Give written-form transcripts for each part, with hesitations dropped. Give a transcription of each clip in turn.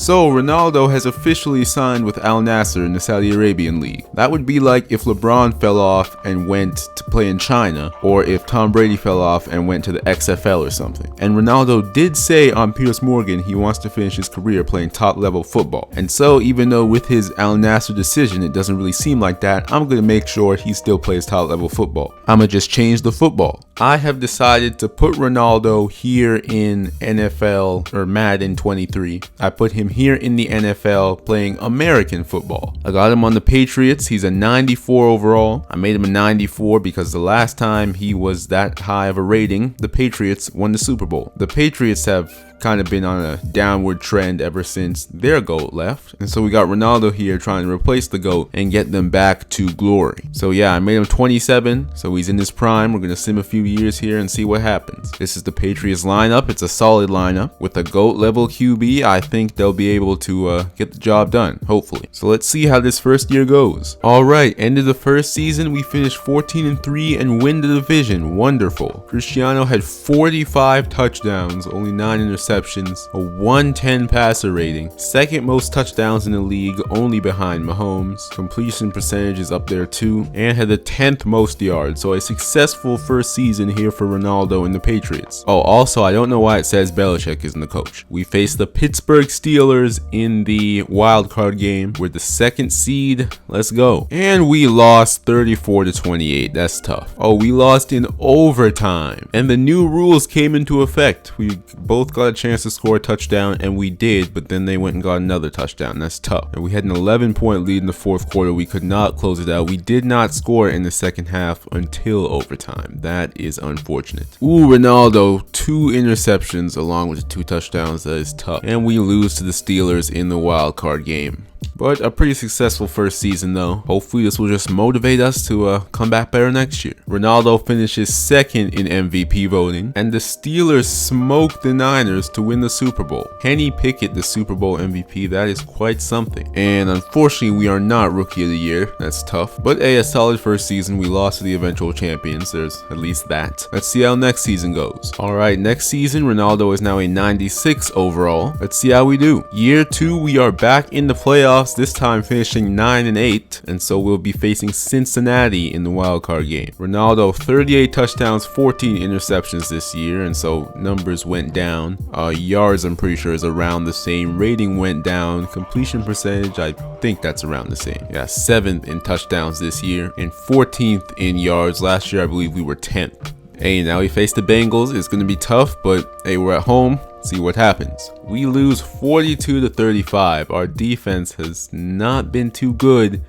So Ronaldo has officially signed with Al Nassr in the Saudi Arabian League. That would be like if LeBron fell off and went to play in China, or if Tom Brady fell off and went to the XFL or something. And Ronaldo did say on Piers he wants to finish his career playing top level football. And so even though with his Al Nassr decision it doesn't really seem like that, I'm gonna make sure he still plays top level football. I'ma just change the football. I have decided to put Ronaldo here in NFL or Madden 23. I put him here in the NFL playing American football. I got him on the Patriots. He's a 94 overall. I made him a 94 because the last time he was that high of a rating, the Patriots won the Super Bowl. The Patriots have kind of been on a downward trend ever since their GOAT left. And so we got Ronaldo here trying to replace the GOAT and get them back to glory. So yeah, I made him 27, so he's in his prime. We're going to sim a few years here and see what happens. This is the Patriots lineup. It's a solid lineup. With a GOAT level QB, I think they'll be able to get the job done, hopefully. So let's see how this first year goes. Alright, end of the first season, we finished 14-3 and win the division. Wonderful. Cristiano had 45 touchdowns, only 9 interceptions. A 110 passer rating, second most touchdowns in the league, only behind Mahomes. Completion percentage is up there too, and had the 10th most yards. So a successful first season here for Ronaldo and the Patriots. Oh, also, I don't know why it says Belichick isn't the coach. We faced the Pittsburgh Steelers in the wild card game. We're the second seed. Let's go. And we lost 34-28. That's tough. Oh, we lost in overtime, and the new rules came into effect. We both got a chance to score a touchdown, and we did, but then they went and got another touchdown. That's tough. And we had an 11-point lead in the fourth quarter. We could not close it out. We did not score in the second half until overtime. That is unfortunate. Ooh, Ronaldo, 2 interceptions along with the 2 touchdowns. That is tough. And we lose to the Steelers in the wild card game. But a pretty successful first season though. Hopefully this will just motivate us to come back better next year. Ronaldo finishes second in MVP voting, and the Steelers smoked the Niners to win the Super Bowl. Kenny Pickett, the Super Bowl MVP, that is quite something. And unfortunately we are not Rookie of the Year. That's tough. But a solid first season. We lost to the eventual champions. There's at least that. Let's see how next season goes. Alright, next season Ronaldo is now a 96 overall. Let's see how we do. Year 2, we are back in the playoffs, this time finishing 9-8, and so we'll be facing Cincinnati in the wildcard game. Ronaldo, 38 touchdowns, 14 interceptions this year, and so numbers went down. Yards, I'm pretty sure, is around the same. Rating went down. Completion percentage, I think that's around the same. Yeah, 7th in touchdowns this year and 14th in yards. Last year, I believe we were 10th. Hey, now we face the Bengals. It's going to be tough, but hey, we're at home. See what happens. We lose 42-35. Our defense has not been too good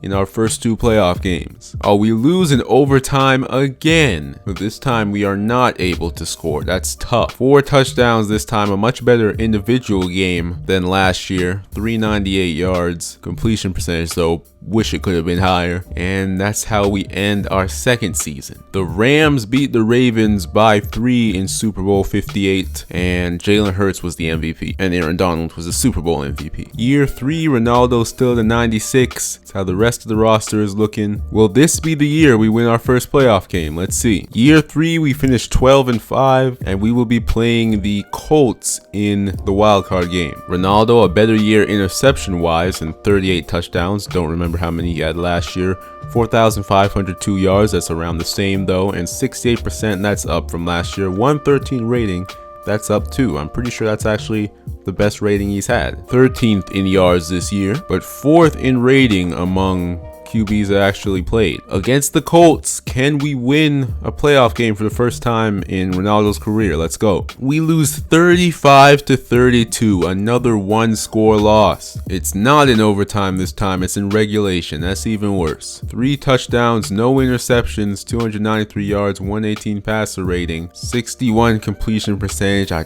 in our first 2 playoff games. Oh, we lose in overtime again. But this time we are not able to score. That's tough. 4 touchdowns this time. A much better individual game than last year. 398 yards. Completion percentage though, wish it could have been higher. And that's how we end our second season. The Rams beat the Ravens by 3 in Super Bowl 58, and Jalen Hurts was the MVP, and Aaron Donald was the Super Bowl MVP. Year 3, Ronaldo still the 96. That's how the rest of the roster is looking. Will this be the year we win our first playoff game? Let's see. Year 3, we finished 12-5, and we will be playing the Colts in the wildcard game. Ronaldo, a better year interception wise, and 38 touchdowns. Don't remember how many he had last year. 4,502 yards, that's around the same though, and 68%, that's up from last year. 113 rating, that's up too. I'm pretty sure that's actually the best rating he's had. 13th in yards this year, but 4th in rating among QBs that actually played. Against the Colts, can we win a playoff game for the first time in Ronaldo's career? Let's go. We lose 35-32, another 1-score loss. It's not in overtime this time, it's in regulation. That's even worse. 3 touchdowns, no interceptions, 293 yards, 118 passer rating, 61 completion percentage. I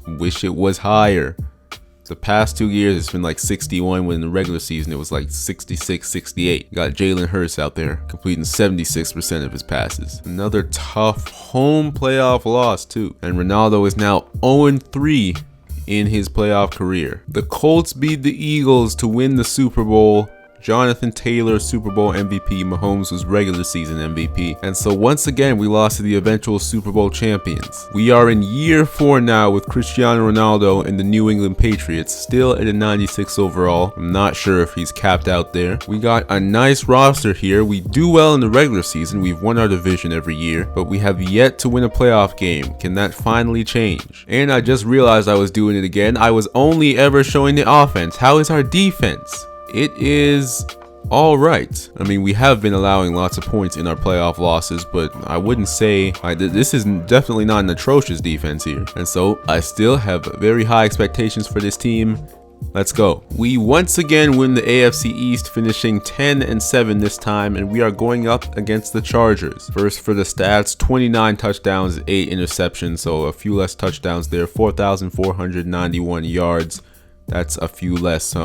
wish it was higher. The past 2 years, it's been like 61, when in the regular season, it was like 66, 68. You got Jalen Hurts out there completing 76% of his passes. Another tough home playoff loss too. And Ronaldo is now 0-3 in his playoff career. The Colts beat the Eagles to win the Super Bowl Jonathan Taylor, Super Bowl MVP. Mahomes was regular season MVP. And so once again, we lost to the eventual Super Bowl champions. We are in year 4 now with Cristiano Ronaldo and the New England Patriots, still at a 96 overall. I'm not sure if he's capped out there. We got a nice roster here. We do well in the regular season. We've won our division every year, but we have yet to win a playoff game. Can that finally change? And I just realized I was doing it again. I was only ever showing the offense. How is our defense? It is all right. I mean, we have been allowing lots of points in our playoff losses, but I wouldn't say this is definitely not an atrocious defense here. And so I still have very high expectations for this team. Let's go. We once again win the AFC East, finishing 10-7 this time, and we are going up against the Chargers. First for the stats, 29 touchdowns, 8 interceptions, so a few less touchdowns there, 4,491 yards. That's a few less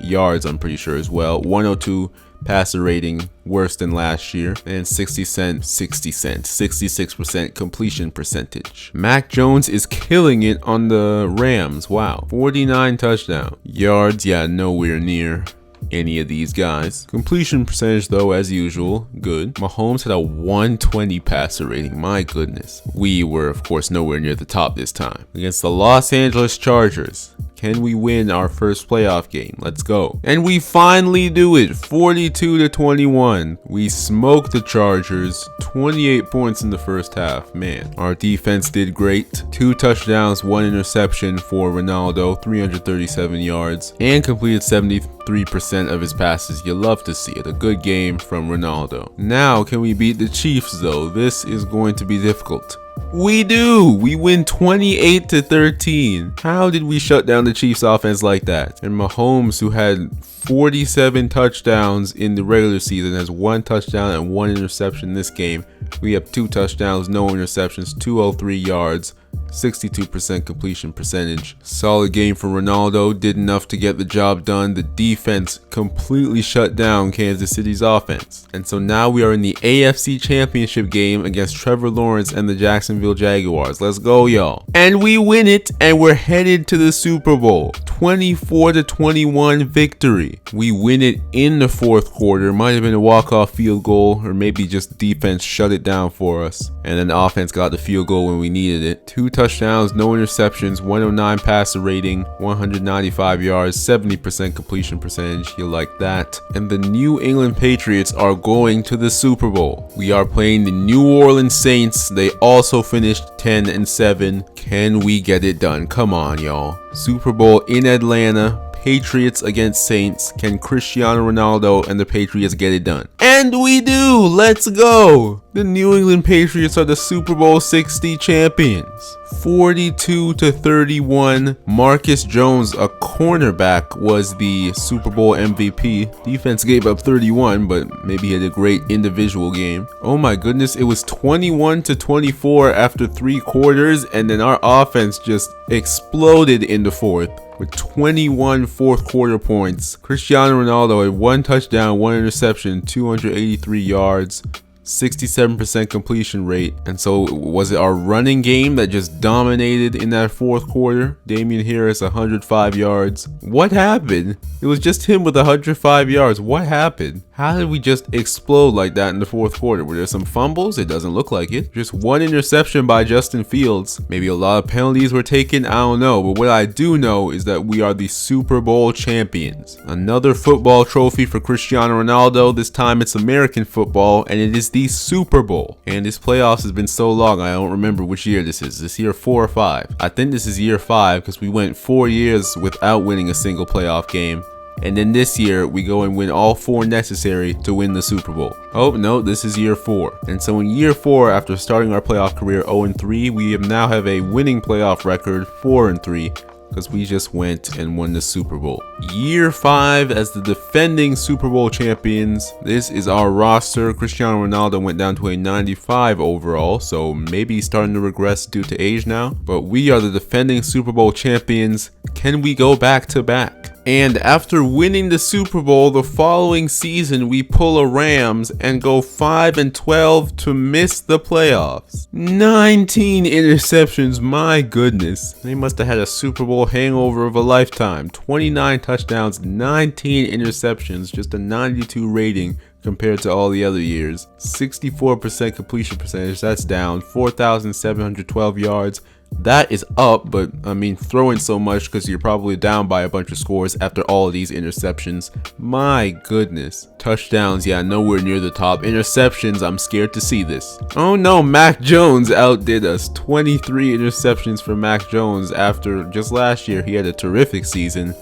yards, I'm pretty sure, as well. 102 passer rating, worse than last year, and 66% completion percentage. Mac Jones is killing it on the Rams. Wow, 49 touchdown yards. Yeah, nowhere near any of these guys. Completion percentage, though, as usual, good. Mahomes had a 120 passer rating. My goodness. We were, of course, nowhere near the top this time. Against the Los Angeles Chargers. Can we win our first playoff game? Let's go. And we finally do it. 42-21. We smoked the Chargers. 28 points in the first half. Man, our defense did great. 2 touchdowns, 1 interception for Ronaldo, 337 yards, and completed 73% of his passes. You love to see it. A good game from Ronaldo. Now, can we beat the Chiefs, though? This is going to be difficult. We do! We win 28-13. How did we shut down the Chiefs offense like that? And Mahomes, who had 47 touchdowns in the regular season, has 1 touchdown and 1 interception this game. We have 2 touchdowns, no interceptions, 203 yards, 62% completion percentage. Solid game for Ronaldo, did enough to get the job done. The defense completely shut down Kansas City's offense. And so now we are in the AFC Championship game against Trevor Lawrence and the Jacksonville Jaguars. Let's go, y'all. And we win it, and we're headed to the Super Bowl. 24-21 victory. We win it in the 4th quarter. Might have been a walk-off field goal, or maybe just defense shut it down for us. And then the offense got the field goal when we needed it. 2 touchdowns, no interceptions, 109 passer rating, 195 yards, 70% completion percentage. You like that. And the New England Patriots are going to the Super Bowl. We are playing the New Orleans Saints. They also finished 10-7. Can we get it done? Come on, y'all. Super Bowl in Atlanta. Patriots against Saints. Can Cristiano Ronaldo and the Patriots get it done? And we do! Let's go! The New England Patriots are the Super Bowl 60 champions. 42-31. Marcus Jones, a cornerback, was the Super Bowl MVP. Defense gave up 31, but maybe he had a great individual game. Oh my goodness, it was 21-24 after 3 quarters, and then our offense just exploded in the 4th. With 21 4th quarter points. Cristiano Ronaldo had 1 touchdown, 1 interception, 283 yards, 67% completion rate. And so was it our running game that just dominated in that 4th quarter? Damian Harris, 105 yards. What happened? It was just him with 105 yards. What happened? How did we just explode like that in the 4th quarter? Were there some fumbles? It doesn't look like it. Just 1 interception by Justin Fields. Maybe a lot of penalties were taken. I don't know. But what I do know is that we are the Super Bowl champions. Another football trophy for Cristiano Ronaldo. This time it's American football, and it is the Super Bowl. And this playoffs has been so long, I don't remember which year this is. This year 4 or 5? I think this is year 5 because we went 4 years without winning a single playoff game. And then this year, we go and win all 4 necessary to win the Super Bowl. Oh, no, this is year 4. And so in year 4, after starting our playoff career 0-3, we now have a winning playoff record 4-3 because we just went and won the Super Bowl. Year 5 as the defending Super Bowl champions. This is our roster. Cristiano Ronaldo went down to a 95 overall, so maybe he's starting to regress due to age now. But we are the defending Super Bowl champions. Can we go back to back? And after winning the Super Bowl the following season, we pull a Rams and go 5-12 to miss the playoffs. 19 interceptions, my goodness. They must have had a Super Bowl hangover of a lifetime. 29 touchdowns, 19 interceptions, just a 92 rating compared to all the other years. 64% completion percentage, that's down. 4,712 yards. That is up, but I mean, throwing so much because you're probably down by a bunch of scores after all of these interceptions. My goodness. Touchdowns, yeah, nowhere near the top. Interceptions, I'm scared to see this. Oh no, Mac Jones outdid us. 23 interceptions for Mac Jones after just last year. He had a terrific season.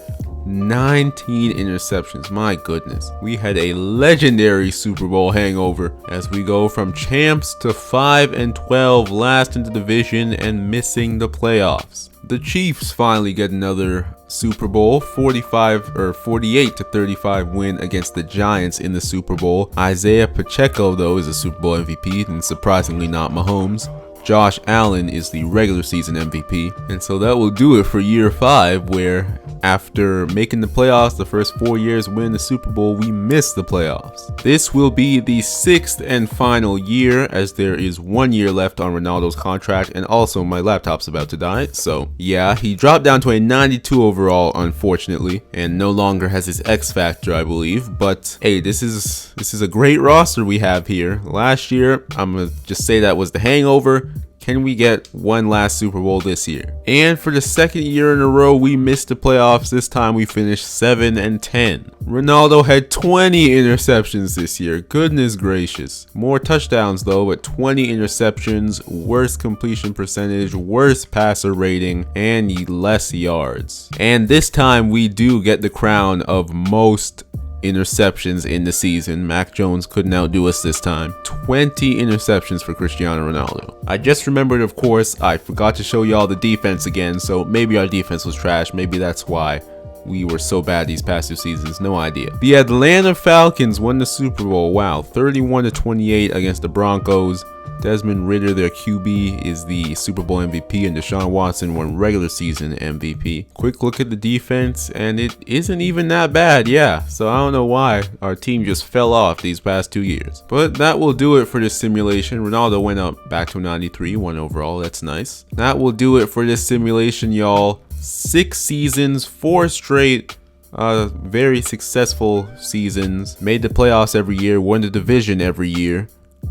19 interceptions, my goodness. We had a legendary Super Bowl hangover as we go from champs to 5-12, last in the division and missing the playoffs. The Chiefs finally get another Super Bowl, 48-35 win against the Giants in the Super Bowl. Isaiah Pacheco, though, is a Super Bowl MVP, and surprisingly not Mahomes. Josh Allen is the regular season MVP. And so that will do it for year 5, where after making the playoffs the first 4 years, winning the Super Bowl, we missed the playoffs. This will be the 6th and final year, as there is 1 year left on Ronaldo's contract, and also my laptop's about to die. So yeah, he dropped down to a 92 overall, unfortunately, and no longer has his X Factor, I believe. But hey, this is a great roster we have here. Last year, I'm gonna just say that was the hangover. Can we get one last Super Bowl this year? And for the second year in a row, we missed the playoffs. This time we finished 7-10. Ronaldo had 20 interceptions this year. Goodness gracious. More touchdowns though, but 20 interceptions, worse completion percentage, worse passer rating, and less yards. And this time we do get the crown of most interceptions in the season. Mac Jones couldn't outdo us this time. 20 interceptions for Cristiano Ronaldo. I just remembered, of course, I forgot to show y'all the defense again, so maybe our defense was trash. Maybe that's why we were so bad these past 2 seasons. No idea. The Atlanta Falcons won the Super Bowl. Wow, 31-28 against the Broncos. Desmond Ridder, their QB, is the Super Bowl MVP, and Deshaun Watson won regular season MVP. Quick look at the defense, and it isn't even that bad, yeah. So I don't know why our team just fell off these past 2 years. But that will do it for this simulation. Ronaldo went up back to 93, 1 overall, that's nice. That will do it for this simulation, y'all. 6 seasons, 4 straight very successful seasons. Made the playoffs every year, won the division every year.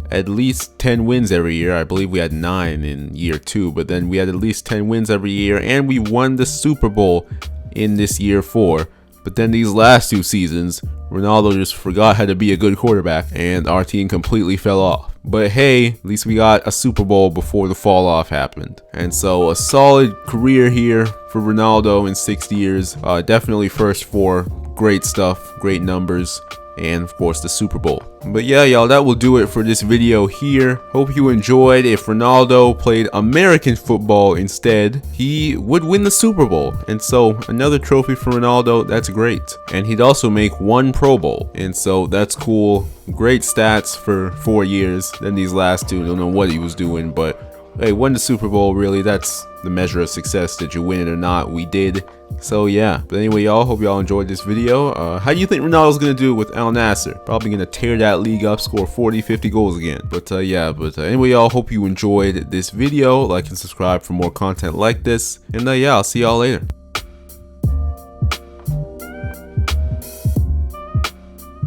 At least 10 wins every year. I believe we had 9 in year 2, but then we had at least 10 wins every year, and we won the Super Bowl in this year 4. But then these last 2 seasons, Ronaldo just forgot how to be a good quarterback, and our team completely fell off. But hey, at least we got a Super Bowl before the fall off happened. And so a solid career here for Ronaldo in 6 years. Definitely first 4. Great stuff, great numbers, and of course the Super Bowl. But yeah, y'all, that will do it for this video here. Hope you enjoyed. If Ronaldo played American football instead, he would win the Super Bowl. And so another trophy for Ronaldo, that's great. And he'd also make 1 Pro Bowl. And so that's cool. Great stats for 4 years. Then these last 2, don't know what he was doing, but hey, won the Super Bowl, really. That's the measure of success. Did you win it or not? We did. So yeah, but anyway, y'all, hope y'all enjoyed this video. How do you think Ronaldo's gonna do with Al Nassr? Probably gonna tear that league up, score 40-50 goals again. But anyway, y'all, hope you enjoyed this video. Like and subscribe for more content like this, and yeah, I'll see y'all later.